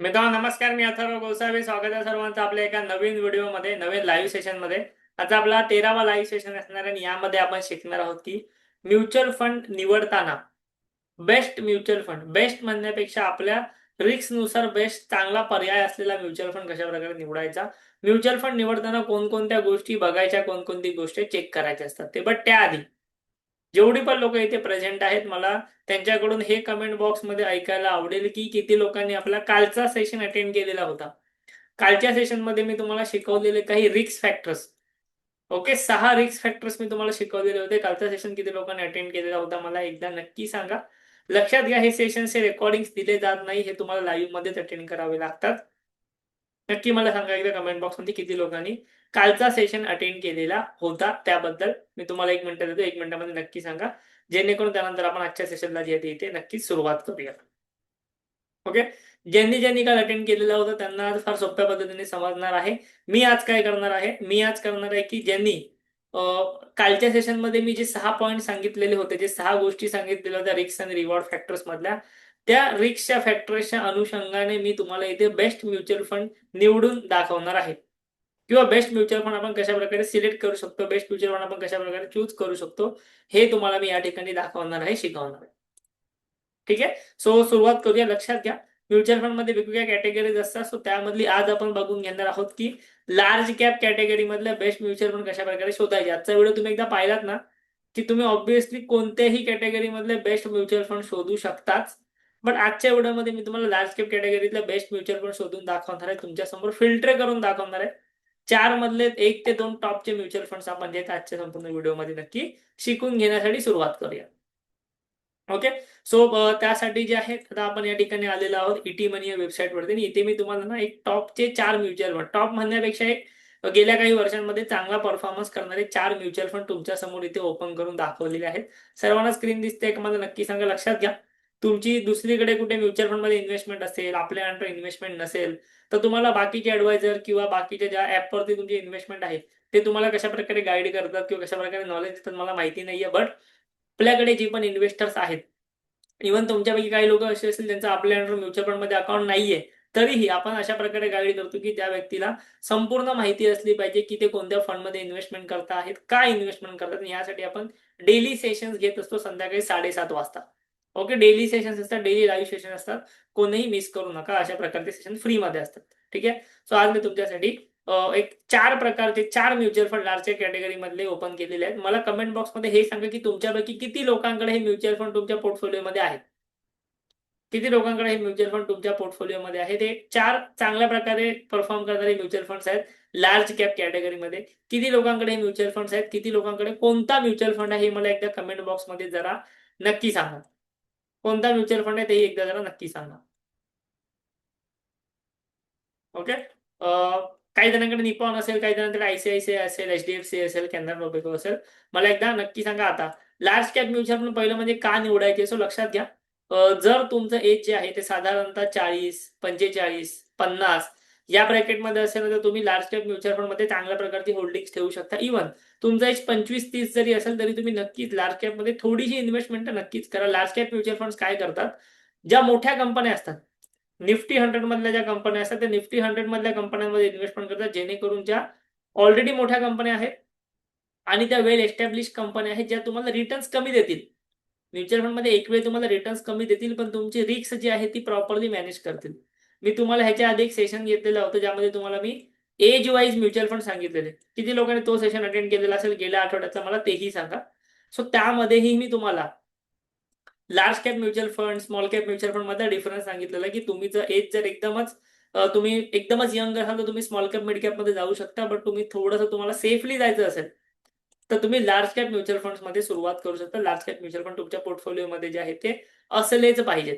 मित्रांनो नमस्कार. मी अथर्व गोसावी. स्वागत आहे सर्वांचं आपल्या एका नवीन व्हिडिओमध्ये, नवीन लाईव्ह सेशनमध्ये. आता आपला 13वा लाईव्ह सेशन असणार आहे आणि यामध्ये आपण शिकणार आहोत की म्युच्युअल फंड निवडताना बेस्ट म्युच्युअल फंड, बेस्ट म्हणण्यापेक्षा आपल्या रिस्कनुसार बेस्ट चांगला पर्याय असलेला म्युच्युअल फंड कशा प्रकारे निवडायचा, म्युच्युअल फंड निवडताना कोणकोणत्या गोष्टी बघायच्या, कोणकोणती गोष्टी चेक करायच्या असतात ते. बट त्याआधी जेवढी पण लोक इथे प्रेझेंट आहेत, मला त्यांच्याकडून हे कमेंट बॉक्समध्ये ऐकायला आवडेल की किती लोकांनी आपला कालचा सेशन अटेंड केलेला होता. कालच्या सेशनमध्ये मी तुम्हाला शिकवलेले काही risk factors. Okay, 6 risk factors मी तुम्हाला शिकवलेले होते. कालचा सेशन किती लोकांनी अटेंड केलेला होता मला एकदा नक्की सांगा. लक्षात घ्या, हे सेशनचे रेकॉर्डिंग्स दिले जात नाही, हे तुम्हाला लाईव्ह मध्येच अटेंड करावे लागतात. नक्की मला सांगा एकदा कमेंट बॉक्समध्ये किती लोकांनी कालचा सेशन अटेंड केलेला होता. त्याबद्दल मी तुम्हाला 1 मिनिट देतो. 1 मिनिटामध्ये नक्की सांगा, जेणेकरून त्यानंतर आपण आजच्या सेशनला जे आहे ते नक्कीच सुरुवात करूया. ओके. ज्यांनी ज्यांनी काल अटेंड केलेलं होतं त्यांना आज फार सोप्या पद्धतीने समजणार आहे. मी आज काय करणार आहे, मी आज करणार आहे की ज्यांनी कालच्या सेशनमध्ये मी जे 6 पॉइंट सांगितलेले होते, जे 6 गोष्टी सांगितलेल्या होत्या रिस्क आणि रिवॉर्ड फॅक्टर्स मधल्या, त्या रिस्कच्या फॅक्टर्सच्या अनुषंगाने मी तुम्हाला इथे बेस्ट म्युच्युअल फंड निवडून दाखवणार आहे. किंवा बेस्ट म्युच्युअल फंड आपण कशा प्रकारे सिलेक्ट करू शकतो, बेस्ट म्युच्युअल फंड आपण कशा प्रकारे चूज करू शकतो, हे तुम्हाला मी या ठिकाणी दाखवणार आहे, शिकवणार आहे. ठीक आहे. सो सुरुवात करूया. लक्षात घ्या, म्युच्युअल फंड मध्ये वेगवेगळ्या कॅटेगरीज असतात. सो त्यामधली आज आपण बघून घेणार आहोत की लार्ज कॅप कॅटेगरी मधल्या बेस्ट म्युच्युअल फंड कशा प्रकारे शोधायचे. आजचा व्हिडिओ तुम्ही एकदा पाहिलात ना, की तुम्ही ऑब्व्हियसली कोणत्याही कॅटेगरी मधले बेस्ट म्युच्युअल फंड शोधू शकताच. बट आजच्या व्हिडिओमध्ये मी तुम्हाला लार्ज कॅप कॅटेगरीतल्या बेस्ट म्युच्युअल फंड शोधून दाखवणार आहे, तुमच्यासमोर फिल्टर करून दाखवणार आहे. 4 मधले 1 ते 2 टॉपचे म्युच्युअल फंड्स आपण जे आजच्या संपूर्ण व्हिडिओमध्ये नक्की शिकून घेण्यासाठी सुरुवात करूया. ओके. सो त्यासाठी जे आहे, आता आपण या ठिकाणी आलेलो आहोत इटी मनी या वेबसाईटवरती आणि इथे मी तुम्हाला ना एक टॉपचे 4 म्युच्युअल फंड, टॉप म्हणण्यापेक्षा एक गेल्या काही वर्षांमध्ये चांगला परफॉर्मन्स करणारे 4 म्युच्युअल फंड तुमच्या समोर इथे ओपन करून दाखवलेले आहेत. सर्वांना स्क्रीन दिसते का मला नक्की सांगा. लक्षात घ्या, तुमची दुसरीकडे कुठे म्युच्युअल फंड मध्ये इन्व्हेस्टमेंट असेल, आपल्या अंडर इन्व्हेस्टमेंट नसेल, तर तुम्हाला बाकीचे ॲडवायझर किंवा बाकीच्या ज्या ॲपवरती तुमची इन्व्हेस्टमेंट आहे ते तुम्हाला कशा प्रकारे गाईड करतात किंवा कशा प्रकारे नॉलेज देतात मला माहिती नाहीये. बट आपल्याकडे जे पण इन्व्हेस्टर्स आहेत, इव्हन तुमच्यापैकी काही लोक असे असतील त्यांचं आपल्या अंडर म्युच्युअल फंड मध्ये अकाउंट नाहीये, तरीही आपण अशा प्रकारे गाईड करतो की त्या व्यक्तीला संपूर्ण माहिती असली पाहिजे की ते कोणत्या फंड मध्ये इन्व्हेस्टमेंट करता आहेत, काय इन्व्हेस्टमेंट करतात. यासाठी आपण डेली सेशन्स घेत असतो संध्याकाळी 7:30 वाजता. ओके, डेली सेशन्स असतात, डेली लाईव्ह सेशन असतात. कोणीही मिस करू नका, अशा प्रकारचे सेशन फ्री मध्ये असतात. ठीक आहे. सो आज मी तुमच्यासाठी एक 4 प्रकारचे 4 म्युच्युअल फंड लार्ज कॅटेगरी मधले ओपन केलेले आहेत. मला कमेंट बॉक्समध्ये हे सांगा की तुमच्यापैकी किती लोकांकडे हे म्युच्युअल फंड तुमच्या पोर्टफोलिओमध्ये आहेत. किती लोकांकडे हे म्युच्युअल फंड तुमच्या पोर्टफोलिओमध्ये आहे. ते 4 चांगल्या प्रकारे परफॉर्म करणारे म्युच्युअल फंड्स आहेत लार्ज कॅप कॅटेगरीमध्ये. किती लोकांकडे हे म्युच्युअल फंड्स आहेत, किती लोकांकडे कोणता म्युच्युअल फंड आहे हे मला एकदा कमेंट बॉक्समध्ये जरा नक्की सांगा. कोणता म्युच्युअल फंड आहे तेही एकदा जरा नक्की सांगा. ओके. काही जणांकडे निपॉन असेल, काही जणांकडे आयसीआयसीआय असेल, एचडीएफसी असेल, कॅनरा रोबेको असेल. मला एकदा नक्की सांगा. आता लार्ज कॅप म्युच्युअल फंड पहिलं म्हणजे का निवडायचे. सो लक्षात घ्या, जर तुमचं एज जे आहे ते साधारणतः 40, 45, 50 या ब्रॅकेटमध्ये असेल तर तुम्ही लार्ज कॅप म्युच्युअल फंड मध्ये चांगल्या प्रकारची होल्डिंग्स ठेवू शकता. इव्हन तुमचं एज 25-30 जरी असेल तरी तुम्ही नक्कीच लार्ज कॅप मध्ये थोडीशी इन्व्हेस्टमेंट नक्कीच करा. लार्ज कॅप म्युच्युअल फंड काय करतात, ज्या मोठ्या कंपन्या असतात, निफ्टी 100 मधल्या ज्या कंपन्या असतात, त्या निफ्टी 100 मधल्या कंपन्यांमध्ये इन्व्हेस्टमेंट करतात, जेणेकरून ज्या ऑलरेडी मोठ्या कंपन्या आहेत आणि त्या वेल एस्टॅब्लिश कंपन्या आहेत, ज्या तुम्हाला रिटर्न्स कमी देतील. म्युच्युअल फंड मध्ये एक वेळ तुम्हाला रिटर्न्स कमी देतील, पण तुमची रिस्क जी आहे ती प्रॉपरली मॅनेज करतील. मी तुम्हाला ह्याच्या आधी एक सेशन घेतलेलं होतं, ज्यामध्ये तुम्हाला me as wise mutual fund सांगितलेले. किती लोकांनी तो सेशन अटेंड केलेला असेल गेल्या आठवड्याचा मला तेही सांगा. सो त्यामध्येही मी तुम्हाला large cap mutual fund, small cap mutual fund मध्ये डिफरन्स सांगितलेला की तुम्ही जर एज जर एकदमच तुम्ही एकदमच यंग असाल तर तुम्ही स्मॉल कॅप मिड कॅप मध्ये जाऊ शकता. बट तुम्ही थोडंसं तुम्हाला सेफली जायचं असेल तर तुम्ही लार्ज कॅप म्युच्युअल फंड्स मध्ये सुरुवात करू शकता. लार्ज कॅप म्युच्युअल फंड तुमच्या पोर्टफोलिओमध्ये जे आहे ते असलेच पाहिजेत.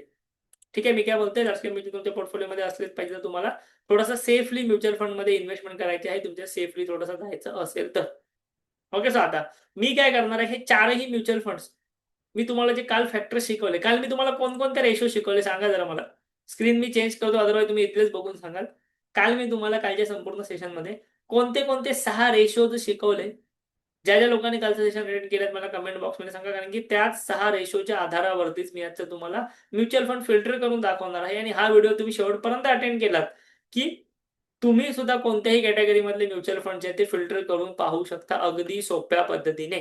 ठीक आहे. मी काय बोलतोय, लार्ज कॅप म्युच्युअल तुमच्या पोर्टफोलिओमध्ये असलेच पाहिजे. तर तुम्हाला थोडासा सेफली म्युच्युअल फंड मध्ये इन्व्हेस्टमेंट करायची आहे, तुमच्या सेफली थोडंसं जायचं असेल तर. ओके. सो आता मी काय करणार आहे, हे 4ही म्युच्युअल फंड्स मी तुम्हाला जे काल फॅक्टर शिकवले, काल मी तुम्हाला कोणकोणते रेशो शिकवले सांगा जरा मला. स्क्रीन मी चेंज करतो, अदरवाईज तुम्ही इथलेच बघून सांगाल. काल मी तुम्हाला कालच्या संपूर्ण सेशनमध्ये कोणते कोणते 6 रेशोज शिकवले ज्या ज्या लोकांनी कालचं सेशन रेट केलं मला कमेंट बॉक्समध्ये सांगा, कारण की त्याच 6 रेशोच्या आधारावरतीच मी आजचं तुम्हाला म्युच्युअल फंड फिल्टर करून दाखवणार आहे. आणि हा व्हिडिओ तुम्ही शेवटपर्यंत अटेंड केलात की तुम्ही सुद्धा कोणत्याही कॅटेगरीमधले म्युच्युअल फंड जे ते फिल्टर करून पाहू शकता अगदी सोप्या पद्धतीने.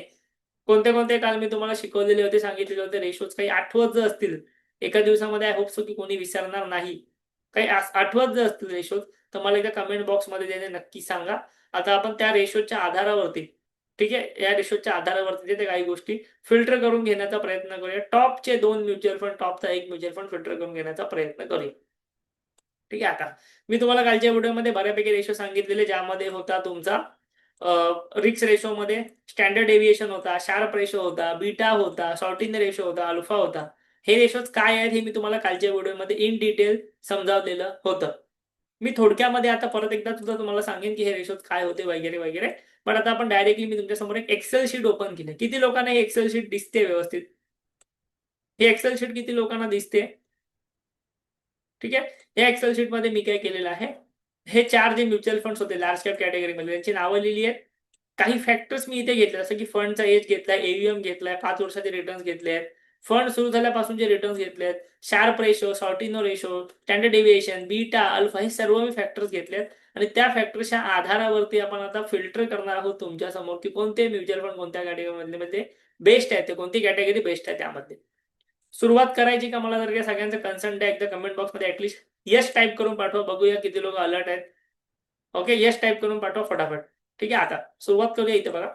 कोणते कोणते काल मी तुम्हाला शिकवलेले होते, सांगितलेले होते रेशोज, काही आठवत जर असतील एका दिवसामध्ये, आय होप सो की कोणी विसरणार नाही. काही आठवत जर असतील रेशोज तर मला एकदा कमेंट बॉक्समध्ये त्याने नक्की सांगा. आता आपण त्या रेशोच्या आधारावरती, ठीक आहे, या रेशोच्या आधारावरती ते काही गोष्टी फिल्टर करून घेण्याचा प्रयत्न करूया. टॉपचे 2 म्युच्युअल फंड, टॉपचा 1 म्युच्युअल फंड फिल्टर करून घेण्याचा प्रयत्न करूया. ठीक आहे. आता मी तुम्हाला कालच्या व्हिडिओमध्ये बऱ्यापैकी रेशो सांगितलेले, ज्यामध्ये होता तुमचा रिक्स रेशो मध्ये स्टँडर्ड डेव्हिएशन होता, शार्प रेशो होता, बीटा होता, शॉर्टिन रेशो होता, अल्फा होता. हे रेशोज काय आहेत हे मी तुम्हाला कालच्या व्हिडिओमध्ये इन डिटेल समजावलेलं होतं. मी थोडक्यामध्ये आता परत एकदा सुद्धा तुम्हाला सांगेन की हे रेशोज काय होते वगैरे वगैरे. पण आता आपण डायरेक्टली मी तुमच्यासमोर एक एक्सेल शीट ओपन केली. किती लोकांना हे एक्सेल शीट दिसते व्यवस्थित? ही एक्सेल शीट किती लोकांना दिसते? ठीक आहे. या एक्सेल शीट मध्ये मी काय केलेलं आहे, हे 4 जे म्युच्युअल फंड्स होते लार्ज कॅप कॅटेगरीमध्ये त्यांची नावं लिहिली आहेत. काही फॅक्टर्स मी इथे घेतले, जसं की फंडचा एज घेतलाय, एयूएम घेतलाय, 5 वर्षाचे रिटर्न्स घेतले आहेत, फंड सुरू झाल्यापासून जे रिटर्न्स घेतले आहेत, Sharpe ratio, Sortino ratio, standard deviation, beta, alpha, हे सर्व मी फॅक्टर्स घेतले आहेत. आणि त्या फॅक्टर्सच्या आधारावरती आपण आता फिल्टर करणार आहोत तुमच्या समोर की कोणते म्युच्युअल फंड कोणत्या कॅटेगरीमधले बेस्ट आहेत, ते कोणती कॅटेगरी बेस्ट आहे त्यामध्ये. सुरुवात करायची का? मला जर का सगळ्यांचं कन्सर्न आहे, एकदा कमेंट बॉक्समध्ये ऍटलीस्ट यस टाईप करून पाठवा, बघूया किती लोक अलर्ट आहेत. ओके, यस टाईप करून पाठवा फटाफट. ठीक आहे. आता सुरुवात करूया. इथे बघा,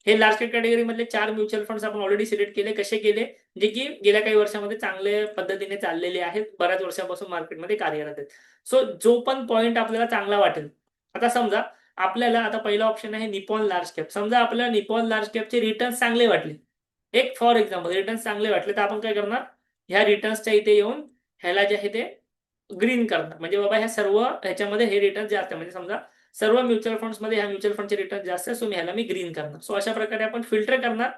हे लार्ज कॅप कॅटेगरी मधले 4 म्युच्युअल फंड्स आपण ऑलरेडी सिलेक्ट केले. कसे केले? जे की गेल्या काही वर्षामध्ये चांगल्या पद्धतीने चाललेले आहेत, बऱ्याच वर्षापासून मार्केटमध्ये कार्यरत आहेत. सो जो पण पॉईंट आपल्याला चांगला वाटेल. आता समजा आपल्याला, आता पहिला ऑप्शन आहे निपॉन लार्ज कॅप. समजा आपल्याला निपॉन लार्ज कॅपचे रिटर्न्स चांगले वाटले, एक फॉर एक्झाम्पल रिटर्न्स चांगले वाटले, तर आपण काय करणार, ह्या रिटर्न्सच्या इथे येऊन ह्याला जे आहे ते ग्रीन करणार. म्हणजे बाबा ह्या सर्व ह्याच्यामध्ये हे रिटर्न जास्त आहे, म्हणजे समजा सर्व म्युच्युअल फंड्समध्ये ह्या म्युच्युअल फंडचे रिटर्न जास्त आहे, सो मी ह्याला मी ग्रीन करणार. सो अशा प्रकारे आपण फिल्टर करणार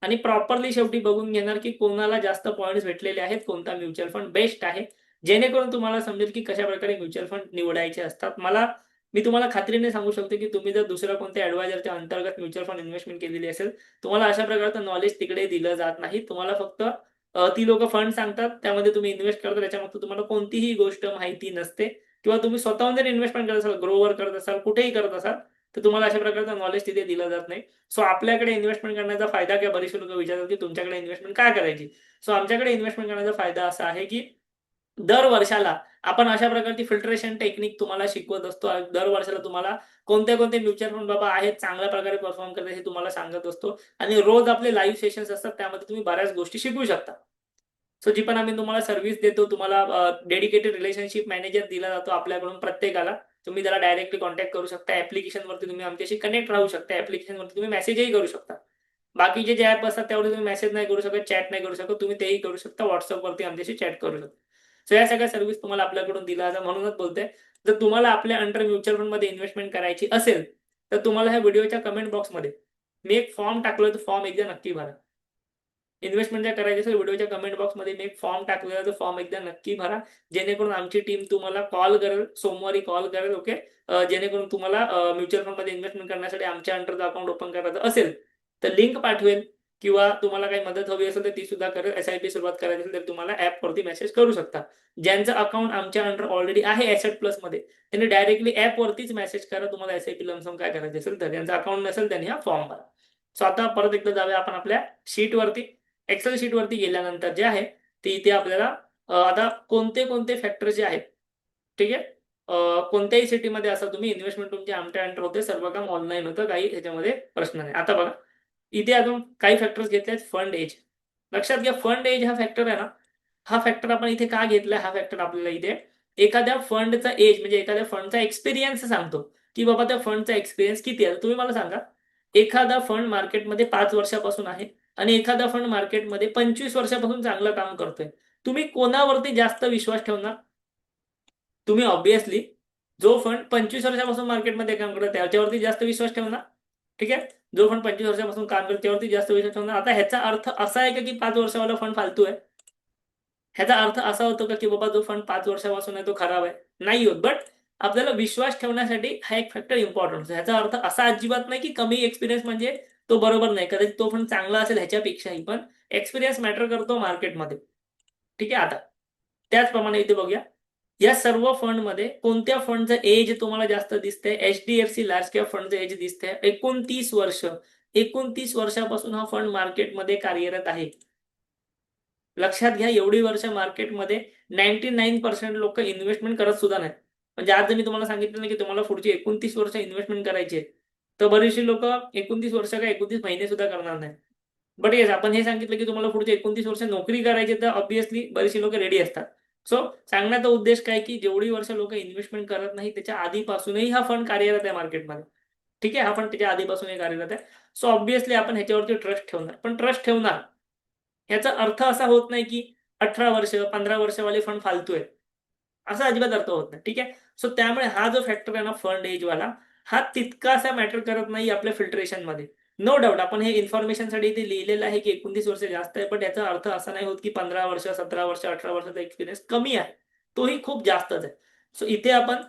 आणि प्रॉपरली शेवटी बघून घेणार की कोणाला जास्त पॉईंट्स भेटलेले आहेत, कोणता म्युच्युअल फंड बेस्ट आहे, जेणेकरून तुम्हाला समजेल की कशा प्रकारे म्युच्युअल फंड निवडायचे असतात. मी तुम्हाला खात्रीने सांगू शकतो की तुम्ही जर दुसऱ्या कोणत्या ॲडवायझरच्या अंतर्गत म्युच्युअल फंड इन्व्हेस्टमेंट केलेली असेल, तुम्हाला अशा प्रकारचं नॉलेज तिकडे दिलं जात नाही. तुम्हाला फक्त ती लोक फंड सांगतात, त्यामध्ये तुम्ही इन्व्हेस्ट करता, त्याच्यामध्ये तुम्हाला कोणतीही गोष्ट माहिती नसते. किंवा तुम्ही स्वतःहून जर इन्व्हेस्टमेंट करत असाल, ग्रोवर करत असाल, कुठेही करत असाल, तर तुम्हाला अशा प्रकारचं नॉलेज तिथे दिलं जात नाही. सो आपल्याकडे इन्व्हेस्टमेंट करण्याचा फायदा काय? बरेचसे लोक विचारतात की तुमच्याकडे इन्व्हेस्टमेंट काय करायची? सो आमच्याकडे इन्व्हेस्टमेंट करण्याचा फायदा असा आहे की दर वर्षाला आपण अशा प्रकारची फिल्ट्रेशन टेक्निक तुम्हाला शिकवत असतो. दर वर्षाला तुम्हाला कोणते कोणते म्युच्युअल फंड बाबा आहेत, चांगल्या प्रकारे परफॉर्म करतात, हे तुम्हाला सांगत असतो. आणि रोज आपले लाईव्ह सेशन्स असतात, त्यामध्ये तुम्ही बऱ्याच गोष्टी शिकू शकता. सो जी पण आम्ही तुम्हाला सर्व्हिस देतो, तुम्हाला डेडिकेटेड रिलेशनशिप मॅनेजर दिला जातो आपल्याकडून प्रत्येकाला. तुम्ही त्याला डायरेक्टली कॉन्टॅक्ट करू शकता. ऍप्लिकेशनवरती तुम्ही आमच्याशी कनेक्ट राहू शकता. ऍप्लिकेशनवरती तुम्ही मेसेजही करू शकता. बाकीचे जे ऍप असतात त्यावर तुम्ही मेसेज नाही करू शकत, चॅट नाही करू शकत, तुम्ही तेही करू शकता. व्हॉट्सअपवरती आमच्याशी चॅट करू शकता. सो या सगळ्या सर्व्हिस तुम्हाला आपल्याकडून दिला जातात. म्हणूनच बोलतोय, जर तुम्हाला आपल्या अंडर म्युच्युअल फंड मध्ये इन्व्हेस्टमेंट करायची असेल, तर तुम्हाला ह्या व्हिडिओच्या कमेंट बॉक्समध्ये मी एक फॉर्म टाकलोय, तो फॉर्म एकदा नक्की भरा. इन्व्हेस्टमेंट जर करायची असेल, व्हिडिओच्या कमेंट बॉक्समध्ये मी एक फॉर्म टाकलेला आहे, तो फॉर्म एकदा नक्की भरा. जेणेकरून आमची टीम तुम्हाला कॉल करेल, सोमवारी कॉल करेल. ओके, जेणेकरून तुम्हाला म्युच्युअल फंडमध्ये इन्व्हेस्टमेंट करण्यासाठी आमच्या अंडरचं अकाउंट ओपन करायचं असेल तर लिंक पाठवेल. किंवा तुम्हाला काही मदत हवी असेल तर ती सुद्धा करेल. एसआयपी सुरुवात करायची असेल तर तुम्हाला ॲपवरती मेसेज करू शकता. ज्यांचं अकाउंट आमच्या अंडर ऑलरेडी आहे ॲसेट प्लसमध्ये, त्यांनी डायरेक्टली ॲपवरतीच मेसेज करा तुम्हाला एसआयपी लमसम काय करायचं असेल तर. ज्यांचं अकाउंट नसेल त्यांनी हा फॉर्म भरा. सो आता परत एकदा जाऊया आपण आपल्या शीटवरती. एक्सेल शीट वरती गेल्यानंतर जे आहे ते इथे आपल्याला आता कोणते कोणते फॅक्टर जे आहेत, ठीक आहे, कोणत्याही सिटीमध्ये असं तुम्ही इन्व्हेस्टमेंट तुमची आमच्या अंडर होते, सर्व काम ऑनलाईन होतं, काही ह्याच्यामध्ये प्रश्न नाही. आता बघा, इथे अजून काही फॅक्टर्स घेतले आहेत. फंड एज, लक्षात घ्या, फंड एज हा फॅक्टर आहे ना, हा फॅक्टर आपण इथे का घेतलाय? हा फॅक्टर आपल्याला इथे एखाद्या फंडचा एज म्हणजे एखाद्या फंडचा एक्सपिरियन्स सांगतो की बाबा त्या फंडचा एक्सपिरियन्स किती आहे. तुम्ही मला सांगा, एखादा फंड मार्केटमध्ये 5 वर्षापासून आहे आणि एखादा फंड मार्केटमध्ये 25 वर्षापासून चांगलं काम करतोय, तुम्ही कोणावरती जास्त विश्वास ठेवणार? तुम्ही ऑब्विसली जो फंड 25 वर्षापासून मार्केटमध्ये काम करतो त्याच्यावरती जास्त विश्वास ठेवणार. ठीक आहे, जो फंड 25 वर्षापासून काम करतो त्यावरती जास्त विश्वास ठेवणार. आता ह्याचा अर्थ असा आहे का की 5 वर्षावाला फंड फालतू आहे? ह्याचा अर्थ असा होतो का की बाबा जो फंड 5 वर्षापासून आहे तो खराब आहे? नाही होत. बट आपल्याला विश्वास ठेवण्यासाठी हा एक फॅक्टर इम्पॉर्टंट. ह्याचा अर्थ असा अजिबात नाही की कमी एक्सपिरियन्स म्हणजे तो बरोबर नाही, कदाचित तो फंड चांगला असेल ह्याच्यापेक्षाही, पण एक्सपिरियन्स मॅटर करतो मार्केटमध्ये. ठीक आहे. आता त्याचप्रमाणे इथे बघूया, या सर्व फंडमध्ये कोणत्या फंडचं एज तुम्हाला जास्त दिसतंय? HDFC लार्ज कॅप फंडचं एज दिसतंय 29 वर्ष. 29 वर्षापासून हा फंड मार्केटमध्ये कार्यरत आहे. लक्षात घ्या, एवढी वर्ष मार्केटमध्ये 99% लोक इन्व्हेस्टमेंट करत सुद्धा नाही. म्हणजे आज जर मी तुम्हाला सांगितलं ना की तुम्हाला पुढची 29 वर्ष इन्व्हेस्टमेंट करायची आहे, तर बरीचशी लोक 29 वर्ष का 29 महिने सुद्धा करणार नाही. बट येस, आपण हे सांगितलं की तुम्हाला पुढचे 29 वर्ष नोकरी करायची, तर ऑब्व्हियसली बरीचशी लोक रेडी असतात. सो सांगण्याचा उद्देश काय की जेवढी वर्ष लोक इन्व्हेस्टमेंट करत नाही त्याच्या आधीपासूनही हा फंड कार्यरत आहे मार्केटमध्ये. ठीक आहे, हा फंड त्याच्या आधीपासूनही कार्यरत आहे. सो ऑब्व्हियसली आपण ह्याच्यावरती ट्रस्ट ठेवणार. पण ट्रस्ट ठेवणार याचा अर्थ असा होत नाही की 18 वर्ष 15 वर्षवाले फंड फालतू आहेत, असा अजिबात अर्थ होत नाही. ठीक आहे. सो त्यामुळे हा जो फॅक्टर आहे ना फंड एजवाला, हा तितकासा मॅटर करत नाही आपल्या फिल्ट्रेशन मध्ये. नो डाऊट आपण हे इन्फॉर्मेशनसाठी इथे लिहिलेलं आहे की 29 वर्ष जास्त आहे, पण याचा अर्थ असा नाही होत की 15 वर्ष 17 वर्ष 18 वर्षाचा एक्सपिरियन्स कमी आहे, तोही खूप जास्तच आहे. सो इथे आपण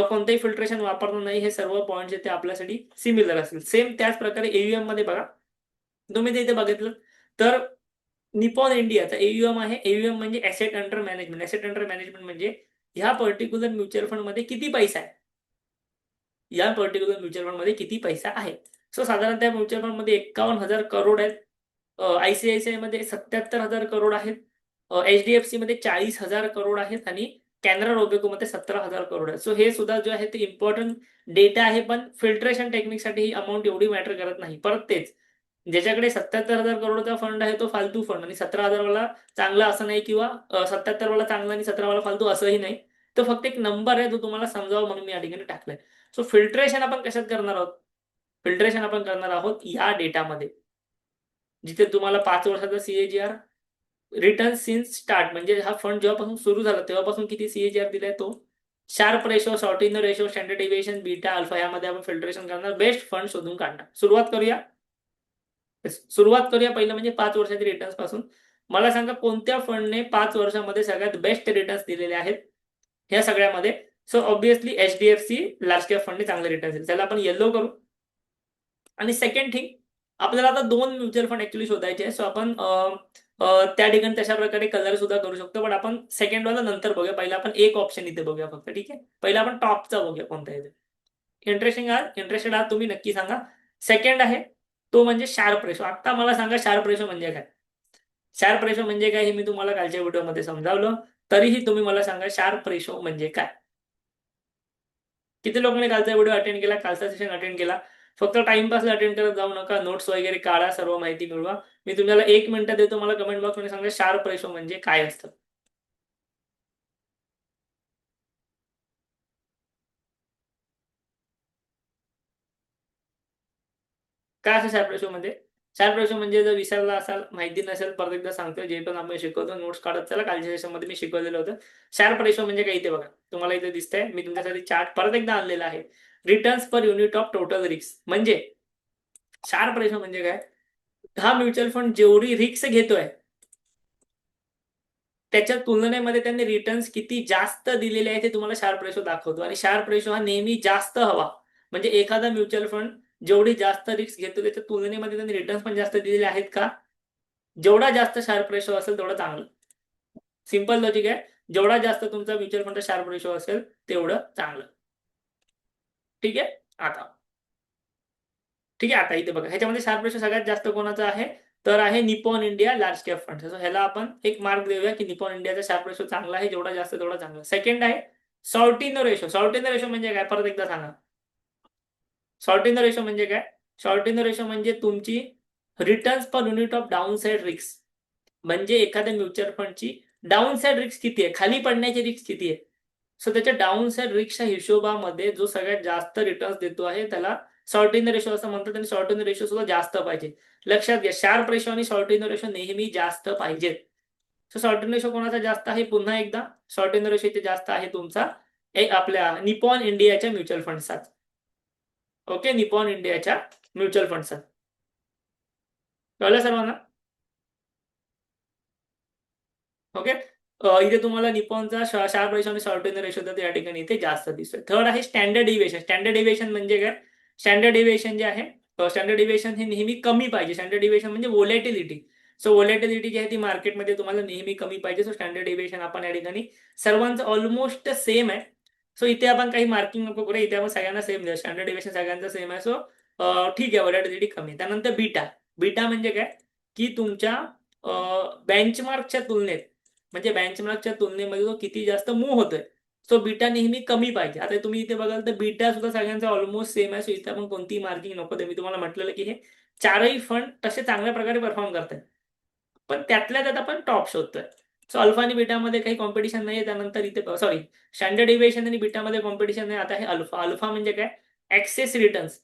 कोणतेही फिल्ट्रेशन वापरणार नाही. हे सर्व पॉईंट्स ते आपल्यासाठी सिमिलर असतील. सेम त्याच प्रकारे एयूएम मध्ये बघा, तुम्ही ते इथे बघितलं तर निपॉन इंडियाचा एयूएम आहे. एयूएम म्हणजे asset under management. Asset under management म्हणजे ह्या पर्टिक्युलर म्युच्युअल फंड मध्ये किती पैसा आहे, या पर्टिक्युलर म्युच्युअल फंड मध्ये किती पैसा आहे. सो साधारण त्या म्युच्युअल फंड मध्ये 51,000 करोड आहेत. ICICI मध्ये 77,000 करोड आहेत. HDFC मध्ये 40,000 करोड आहेत आणि कॅनरा रोबेको मध्ये 17,000 करोड आहेत. सो हे सुद्धा जे आहे ते इम्पॉर्टंट डेटा आहे, पण फिल्ट्रेशन टेक्निकसाठी ही अमाऊंट एवढी मॅटर करत नाही. परत तेच, ज्याच्याकडे 77,000 करोडचा फंड आहे तो फालतू फंड, आणि 17,000 वाला चांगला असं नाही, किंवा 77 वाला चांगला आणि 17 वाला फालतू असंही नाही. तो फक्त एक नंबर आहे जो तुम्हाला समजावं म्हणून मी या ठिकाणी टाकलाय. सो फिल्ट्रेशन आपण कशात करणार आहोत? फिल्ट्रेशन आपण करणार आहोत या डेटामध्ये, जिथे तुम्हाला 5 वर्षाचा CAGR, रिटर्न सिन्स स्टार्ट म्हणजे हा फंड जेव्हापासून सुरू झाला तेव्हापासून किती CAGR दिलाय तो, Sharpe ratio, Sortino ratio, standard deviation, beta, alpha, यामध्ये आपण फिल्ट्रेशन करणार, बेस्ट फंड शोधून काढणार. सुरुवात करूया पहिलं म्हणजे 5 वर्षाच्या रिटर्न्स पासून. मला सांगा कोणत्या फंडने 5 वर्षामध्ये सगळ्यात बेस्ट रिटर्न्स दिलेले आहेत ह्या सगळ्यामध्ये. So obviously HDFC large cap फंडने चांगले रिटर्न्स दिले. त्याला आपण येलो करू. आणि सेकंड थिंग, आपल्याला आता 2 म्युच्युअल फंड ऍक्च्युअली शोधायचे आहे. सो आपण त्या ठिकाणी तशा प्रकारे कलर सुद्धा करू शकतो, पण आपण सेकंड वाला नंतर बघूया. पहिला आपण एक ऑप्शन इथे बघूया फक्त. ठीक आहे, पहिला आपण टॉपचा बघूया कोणता आहे. इंटरेस्टेड आहात तुम्ही नक्की सांगा. सेकंड आहे तो म्हणजे शार्प रेशो. आता मला सांगा शार्प रेशो म्हणजे काय? शार्प रेशो म्हणजे काय हे मी तुम्हाला कालच्या व्हिडिओमध्ये समजावलं, तरीही तुम्ही मला सांगा शार्प रेशो म्हणजे काय? किती लोकांनी कालचा व्हिडिओ अटेंड केला, कालचा सेशन अटेंड केला? फक्त टाइमपासला अटेंड करत जाऊ नका, नोट्स वगैरे काढा, सर्व माहिती मिळवा. मी तुम्हाला 1 मिनिट देतो, मला कमेंट बॉक्समध्ये सांगा शार्प रेशो म्हणजे काय असतं. काय असं शार्प रेशो म्हणजे? शार्प रेशो म्हणजे जर विसरला असाल, माहिती नसेल, परत एकदा सांगतो, जे पण आपण शिकवतो नोट्स काढत चला. कालच्या सेशनमध्ये मी शिकवलेलं होतं. शार्प रेशो म्हणजे काय इथे बघा, तुम्हाला इथे दिसतंय, मी तुमच्यासाठी चार्ट परत एकदा आणलेला आहे. Returns per unit of total risk. म्हणजे शार्प रेशो म्हणजे काय? हा म्युच्युअल फंड जेवढी रिस्क घेतोय त्याच्या तुलनेमध्ये त्यांनी रिटर्न्स किती जास्त दिलेले आहे ते तुम्हाला शार्प रेशो दाखवतो. आणि शार्प रेशो हा नेहमी जास्त हवा. म्हणजे एखादा म्युच्युअल फंड जेवढी जास्त रिस्क घेतो त्याच्या तुलनेमध्ये त्यांनी रिटर्न्स पण जास्त दिलेले आहेत का? जेवढा जास्त शार्प रेशो असेल तेवढं चांगलं. सिंपल लॉजिक आहे. जेवढा जास्त तुमचा म्युच्युअल फंडचा शार्प रेशो असेल तेवढं चांगलं. ठीक आहे. आता इथे बघा, ह्याच्यामध्ये शार्प रेशो सगळ्यात जास्त कोणाचा आहे, तर आहे Nippon India large cap fund. ह्याला आपण एक मार्क देऊया की निपॉन इंडियाचा शार्प रेशो चांगला आहे, जेवढा जास्त तेवढा चांगला. सेकंड आहे सॉर्टिनो रेशो. सॉर्टिनो रेशो म्हणजे काय, परत एकदा सांगा. सॉर्टिनो रेशो म्हणजे काय? सॉर्टिनो रेशो म्हणजे तुमची returns per unit of down side risk. म्हणजे एखाद्या म्युच्युअल फंडची डाऊन साइड रिस्क किती आहे, खाली पडण्याची रिस्क किती आहे. सो त्याच्या डाऊन साइड रिस्कच्या हिशोबामध्ये जो सगळ्यात जास्त रिटर्न्स देतो आहे त्याला सॉर्टिनो रेशो असं म्हणतात. आणि सॉर्टिनो रेशो सुद्धा जास्त पाहिजे. लक्षात घ्या, शार्प रेशो आणि सॉर्टिनो रेशो नेहमी जास्त पाहिजेत. सो सॉर्टिनो रेशो कोणाचा जास्त आहे? पुन्हा एकदा सॉर्टिनो रेशो इथे जास्त आहे तुमचा आपल्या निपॉन इंडियाच्या म्युच्युअल फंडचा. ओके, निपॉन इंडियाच्या म्युच्युअल फंडचा. कळलं सर्वांना? ओके. इथे तुम्हाला निपॉनचा शार्प रेशो आणि सॉर्टिनो रेशो तर या ठिकाणी इथे जास्त दिसतोय. थर्ड आहे स्टँडर्ड डिव्हिएशन. स्टँडर्ड डिव्हिएशन म्हणजे काय? स्टँडर्ड डिव्हिएशन जे आहे स्टँडर्ड डिव्हिएशन हे नेहमी कमी पाहिजे. स्टँडर्ड डिव्हिएशन म्हणजे व्होलॅटिलिटी. सो व्होलॅटिलिटी जी आहे ती मार्केटमध्ये तुम्हाला नेहमी कमी पाहिजे. सो स्टँडर्ड डिव्हिएशन आपण या ठिकाणी सर्वांचं ऑलमोस्ट सेम आहे. सो इथे आपण काही मार्किंग नको करू, इथे आपण सगळ्यांना सेम द्या. स्टँडर्ड डिव्हिएशन सगळ्यांचं सेम आहे. सो ठीक आहे, व्होलॅटिलिटी कमी आहे. त्यानंतर बीटा. बीटा म्हणजे काय की तुमच्या बेंचमार्कच्या तुलनेत, म्हणजे बेंचमार्कच्या तुलनेमध्ये तो किती जास्त मूव्ह होतोय. सो बीटा नेहमी कमी पाहिजे. आता तुम्ही इथे बघाल तर बीटा सुद्धा सगळ्यांचा ऑलमोस्ट सेम आहे. सो इथे आपण कोणतीही मार्किंग नको दे. मी तुम्हाला म्हटलेलं की हे चारही फंड तसे चांगल्या प्रकारे परफॉर्म करतात, पण त्यातल्या त्यात आपण टॉप शोधतोय. सो अल्फा आणि बीटामध्ये काही कॉम्पिटिशन नाही. त्यानंतर इथे सॉरी, स्टँडर्ड डिव्हिएशन आणि बीटामध्ये कॉम्पिटिशन नाही. आता हे अल्फा. अल्फा म्हणजे काय, ऍक्सेस रिटर्न्स.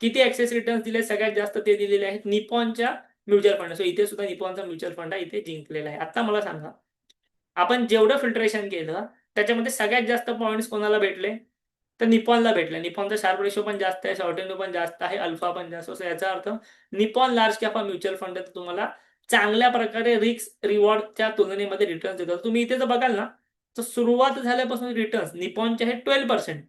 किती ऍक्सेस रिटर्न्स दिले सगळ्यात जास्त ते दिलेले आहेत निपॉनच्या म्युच्युअल फंड. सो इथे सुद्धा निपॉनचा म्युच्युअल फंड आहे, इथे जिंकलेला आहे. आता मला सांगा, आपण जेवढं फिल्ट्रेशन केलं त्याच्यामध्ये सगळ्यात जास्त पॉईंट्स कोणाला भेटले, तर निपॉनला भेटले. निपॉनचा शार्प रेशो पण जास्त आहे, शॉर्ट एंड पण जास्त आहे, अल्फा पण जास्त. सो याचा अर्थ निपॉन लार्ज कॅप हा म्युच्युअल फंड तुम्हाला चांगल्या प्रकारे रिस्क रिवॉर्डच्या तुलनेमध्ये रिटर्न देतात. तुम्ही इथे जर बघाल ना, तर सुरुवात झाल्यापासून रिटर्न्स निपॉनचे आहे 12%.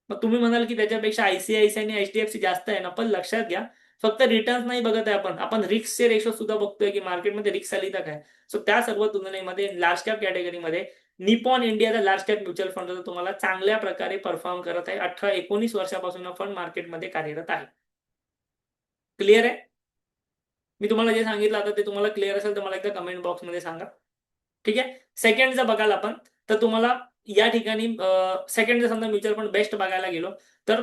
मग तुम्ही म्हणाल की त्याच्यापेक्षा आयसीआयसी आणि एचडीएफसी जास्त आहे ना, पण लक्षात घ्या, फक्त रिटर्न्स नाही बघत आहे आपण रिस्कचे रेशो सुद्धा बघतोय की मार्केटमध्ये रिस्क आली तर काय. सो त्या सर्व तुलनेमध्ये लार्ज कॅप कॅटेगरीमध्ये निपॉन इंडियाचा लार्ज कॅप म्युच्युअल फंड तुम्हाला चांगल्या प्रकारे परफॉर्म करत आहे. 18-19 वर्षापासून फंड मार्केटमध्ये कार्यरत आहे. क्लिअर आहे? मी तुम्हाला जे सांगितलं आता ते तुम्हाला क्लिअर असेल तर मला एकदा कमेंट बॉक्समध्ये सांगा. ठीक आहे. सेकंड जर बघाल आपण, तर तुम्हाला या ठिकाणी सेकंड जर समजा म्युच्युअल फंड बेस्ट बघायला गेलो, तर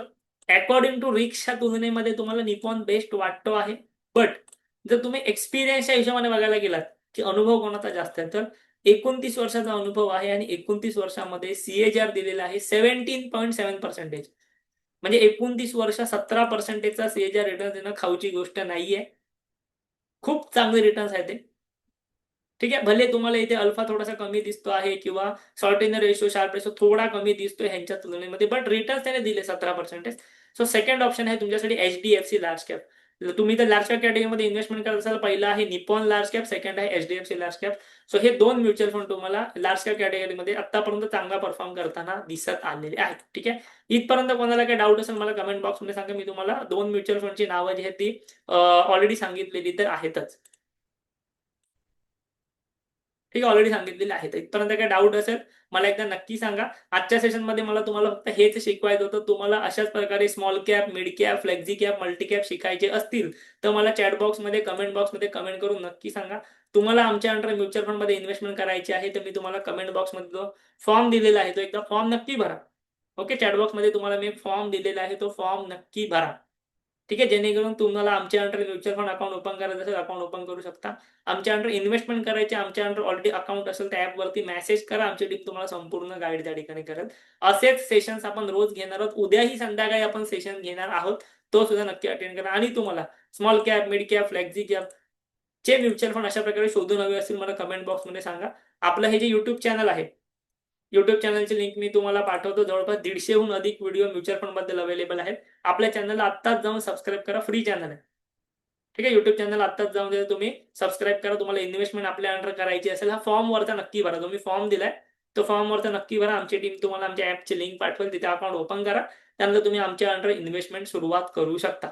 अकॉर्डिंग टू रिस्कच्या तुलनेमध्ये तुम्हाला निपॉन बेस्ट वाटतो आहे. बट जर तुम्ही एक्सपिरियन्सच्या हिशोबाने बघायला गेलात की अनुभव कोणाचा जास्त आहे, तर 29 वर्षाचा अनुभव आहे आणि 29 वर्षामध्ये सीएजीआर दिलेला आहे 17.7%. म्हणजे 29 वर्ष 17%चा सीएजीआर रिटर्न देणं खाऊची गोष्ट नाहीये. खूप चांगले रिटर्न्स आहेत ते. ठीक आहे. भले तुम्हाला इथे अल्फा थोडासा कमी दिसतो आहे किंवा short in ratio, Sharpe ratio थोडा कमी दिसतोय ह्यांच्या तुलनेमध्ये, बट रिटर्न्स त्याने दिले 17%. सो सेकंड ऑप्शन आहे तुमच्यासाठी एचडीएफसी लार्ज कॅप. तुम्ही तर लार्ज कॅप कॅटेगरीमध्ये इन्व्हेस्टमेंट करत असाल, पहिला आहे निपॉन लार्ज कॅप, सेकंड आहे एचडीएफसी लार्ज कॅप. सो हे दोन म्युच्युअल फंड तुम्हाला लार्ज कॅप कॅटेगरीमध्ये आतापर्यंत चांगला परफॉर्म करताना दिसत आलेले आहेत. ठीक आहे. इथपर्यंत कोणाला काही डाऊट असेल मला कमेंट बॉक्समध्ये सांगा. मी तुम्हाला दोन म्युच्युअल फंडची नावं जी आहेत ती ऑलरेडी सांगितलेली तर आहेतच. ठीक आहे, ऑलरेडी सांगितलेले आहेत. इथपर्यंत काही डाऊट असेल मला एकदा नक्की सांगा. आजच्या सेशनमध्ये मला तुम्हाला फक्त हेच शिकवायचं होतं. तुम्हाला अशाच प्रकारे small cap, mid cap, flexi cap, multi cap शिकायचे असतील तर मला चॅट बॉक्समध्ये, कमेंट बॉक्समध्ये कमेंट करून नक्की सांगा. तुम्हाला आमच्या अंडर म्युच्युअल फंडमध्ये इन्व्हेस्टमेंट करायची आहे तर मी तुम्हाला कमेंट बॉक्समध्ये जो फॉर्म दिलेला आहे तो एकदा फॉर्म नक्की भरा. ओके, चॅट बॉक्समध्ये तुम्हाला मी फॉर्म दिलेला आहे, तो फॉर्म नक्की भरा. ठीक आहे, जेणेकरून तुम्हाला आमच्या under mutual fund account open करायचं असेल, अकाउंट ओपन करू शकता. आमच्या अंडर इन्व्हेस्टमेंट करायचे, आमच्या अंडर ऑलरेडी अकाउंट असेल त्या ॲपवरती मेसेज करा, आमची टीम तुम्हाला संपूर्ण गाईड त्या ठिकाणी करेल. असेच सेशन्स आपण रोज घेणार आहोत. उद्याही संध्याकाळी आपण सेशन घेणार आहोत, तो सुद्धा नक्की अटेंड करा. आणि तुम्हाला small cap, mid cap, flexi cap चे म्युच्युअल फंड अशा प्रकारे शोधून हवे असतील मला कमेंट बॉक्समध्ये सांगा. आपलं हे जे युट्यूब चॅनल आहे, युट्यूब चॅनलची लिंक मी तुम्हाला पाठवतो. जवळपास 150हून अधिक व्हिडिओ म्युच्युअल फंड बद्दल अवेलेबल आहेत. आपल्या चॅनलला आत्ताच जाऊन सबस्क्राईब करा, फ्री चॅनल आहे. ठीक आहे, युट्यूब चॅनल आत्ताच जाऊन तुम्ही सबस्क्राईब करा. तुम्हाला इन्व्हेस्टमेंट आपल्या अंडर करायची असेल, हा फॉर्म वरचा नक्की भरा. तुम्ही फॉर्म दिलाय तो फॉर्म वरचा नक्की भरा. आमची टीम तुम्हाला आमच्या ॲपची लिंक पाठवेल, तिथे अकाउंट ओपन करा. त्यानंतर तुम्ही आमच्या अंडर इन्व्हेस्टमेंट सुरुवात करू शकता.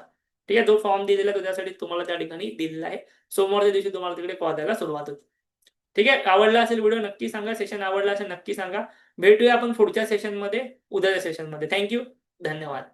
ठीक आहे, जो फॉर्म दिलेला आहे त्यासाठी तुम्हाला त्या ठिकाणी दिलेला आहे. सोमवारच्या दिवशी तुम्हाला तिकडे कॉल द्यायला सुरुवात होते. ठीक आहे, आवडला असेल व्हिडिओ नक्की सांगा. सेशन आवडला असेल नक्की सांगा. भेटूया आपण पुढच्या सेशनमध्ये, उद्याच्या सेशनमध्ये. थँक्यू, धन्यवाद.